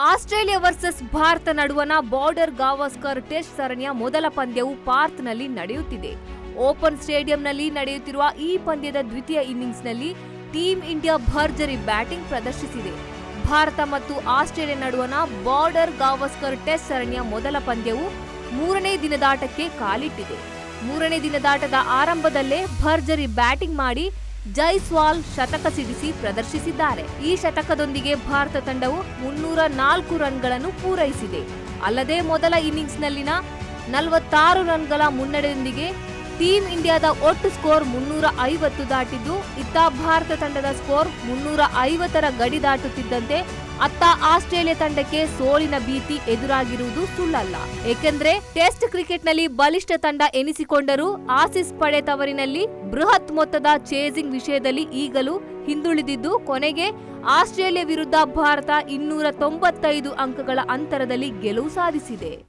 Australia versus Bharat ನಡುವಣ border Gavaskar test ಸರಣಿಯ ಮೊದಲ ಪಂದ್ಯವು ಪಾರ್ತ್ನಲ್ಲಿ ನಡೆಯುತ್ತಿದೆ. ಓಪನ್ ಸ್ಟೇಡಿಯಂನಲ್ಲಿ ನಡೆಯುತ್ತಿರುವ ಈ ಪಂದ್ಯದ ದ್ವಿತೀಯ ಇನ್ನಿಂಗ್ಸ್ನಲ್ಲಿ ಟೀಂ ಇಂಡಿಯಾ ಭರ್ಜರಿ ಬ್ಯಾಟಿಂಗ್ ಪ್ರದರ್ಶಿಸಿದೆ. ಭಾರತ ಮತ್ತು ಆಸ್ಟ್ರೇಲಿಯಾ ನಡುವಣ ಬಾರ್ಡರ್ ಗವಾಸ್ಕರ್ ಟೆಸ್ಟ್ ಸರಣಿಯ ಮೊದಲ ಪಂದ್ಯವು ಮೂರನೇ ದಿನದಾಟಕ್ಕೆ ಕಾಲಿಟ್ಟಿದೆ. ಮೂರನೇ ದಿನದಾಟದ ಆರಂಭದಲ್ಲೇ ಭರ್ಜರಿ ಬ್ಯಾಟಿಂಗ್ ಮಾಡಿ ಜೈಸ್ವಾಲ್ ಶತಕ ಸಿಡಿಸಿ ಪ್ರದರ್ಶಿಸಿದ್ದಾರೆ. ಈ ಶತಕದೊಂದಿಗೆ ಭಾರತ ತಂಡವು 304 ರನ್ಗಳನ್ನು ಪೂರೈಸಿದೆ. ಅಲ್ಲದೆ ಮೊದಲ ಇನ್ನಿಂಗ್ಸ್ನಲ್ಲಿನ 46 ರನ್ಗಳ ಮುನ್ನಡೆಯೊಂದಿಗೆ ಟೀಂ ಇಂಡಿಯಾದ ಒಟ್ಟು ಸ್ಕೋರ್ 350 ದಾಟಿದ್ದು, ಇತ್ತ ಭಾರತ ತಂಡದ ಸ್ಕೋರ್ 350ರ ಗಡಿ ದಾಟುತ್ತಿದ್ದಂತೆ ಅತ್ತ ಆಸ್ಟ್ರೇಲಿಯಾ ತಂಡಕ್ಕೆ ಸೋಲಿನ ಭೀತಿ ಎದುರಾಗಿರುವುದು ಸುಳ್ಳಲ್ಲ. ಏಕೆಂದರೆ ಟೆಸ್ಟ್ ಕ್ರಿಕೆಟ್ನಲ್ಲಿ ಬಲಿಷ್ಠ ತಂಡ ಎನಿಸಿಕೊಂಡರೂ ಆಸೀಸ್ ಪಡೆ ತವರಿನಲ್ಲಿ ಬೃಹತ್ ಮೊತ್ತದ ಚೇಸಿಂಗ್ ವಿಷಯದಲ್ಲಿ ಈಗಲೂ ಹಿಂದುಳಿದಿದ್ದು, ಕೊನೆಗೆ ಆಸ್ಟ್ರೇಲಿಯಾ ವಿರುದ್ಧ ಭಾರತ 295 ಅಂಕಗಳ ಅಂತರದಲ್ಲಿ ಗೆಲುವು ಸಾಧಿಸಿದೆ.